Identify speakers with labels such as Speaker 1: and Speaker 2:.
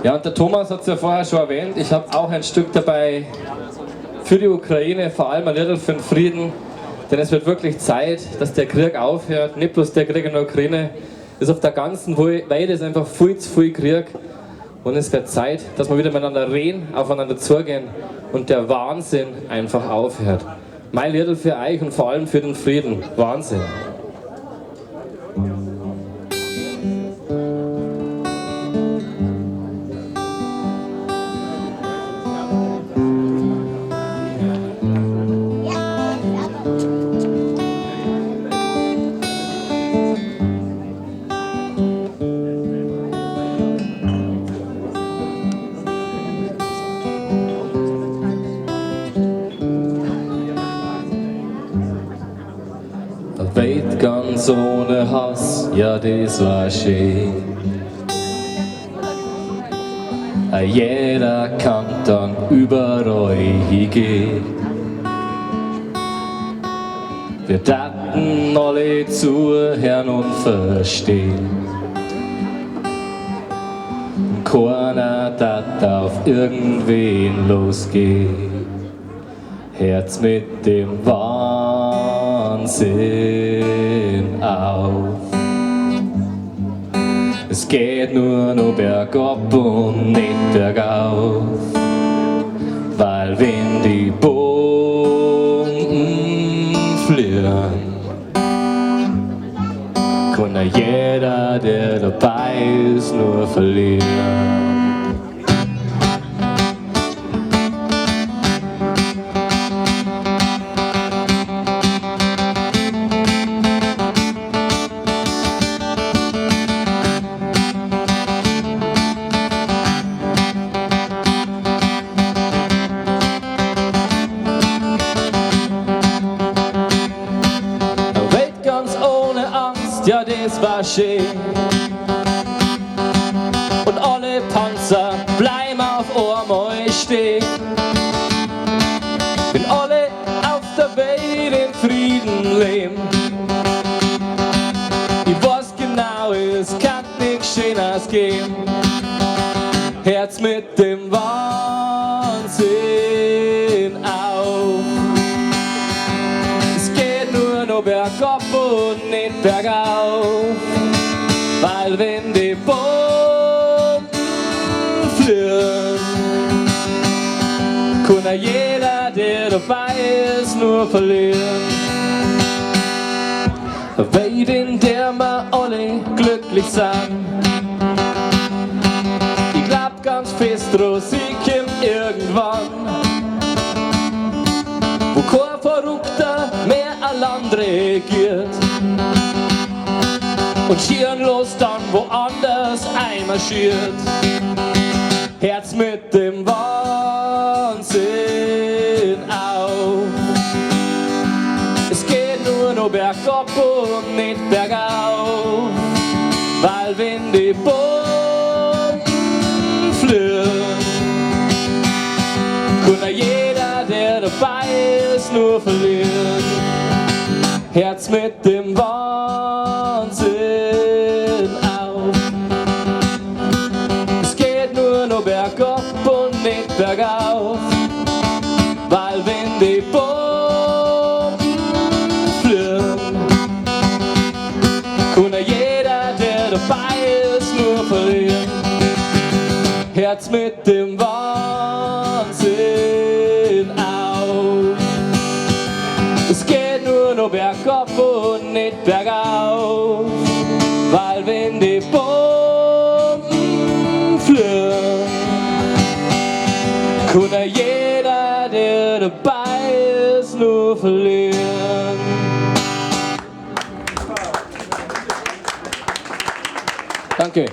Speaker 1: Ja, und der Thomas hat es ja vorher schon erwähnt, ich habe auch ein Stück dabei für die Ukraine, vor allem ein Lied für den Frieden, denn es wird wirklich Zeit, dass der Krieg aufhört, nicht bloß der Krieg in der Ukraine, ist auf der ganzen Welt ist einfach viel zu viel Krieg und es wird Zeit, dass wir wieder miteinander reden, aufeinander zugehen und der Wahnsinn einfach aufhört. Mein Lied für euch und vor allem für den Frieden, Wahnsinn. Weit ganz ohne Hass, ja das war schön. Jeder kann dann überall hingehen. Wir dachten alle zuhören und verstehen. Keiner dat auf irgendwen losgehen. Herz mit dem Wahnsinn auf. Es geht nur noch bergab und nicht bergauf, weil wenn die Bomben fliegen, kann ja jeder, der dabei ist, nur verlieren. Ja, das war schön. Und alle Panzer bleiben auf einmal stehen. Wenn alle auf der Welt in Frieden leben. Ich weiß genau, es kann nichts Schöneres geben. Herz mit dem Wahnsinn auf. Es geht nur noch bergab und nicht bergauf, weil wenn die Bomben fliegen, kann ja jeder, der dabei ist, nur verlieren. Weit in der wir alle glücklich sind. Ich glaub ganz fest dran, sie kommt irgendwann, wo kein Verrückter mehr ein Land regiert und schierenlos dann woanders einmarschiert. Herz mit dem Wahnsinn auf. Es geht nur noch bergab und nicht bergauf, weil wenn die Bomben fliegen, kann ja jeder, der dabei ist, nur verlieren. Herz mit dem Wahnsinn auf. Es geht nur noch bergab und nicht bergauf, weil wenn die Bomben fliegen, kann ja jeder, der dabei ist, nur verlieren. Herz mit dem Wahnsinn auf. Es geht nur noch bergab und nicht bergauf, weil wenn die Bomben fliegen, kann ja jeder, der dabei ist, nur verlieren. Danke.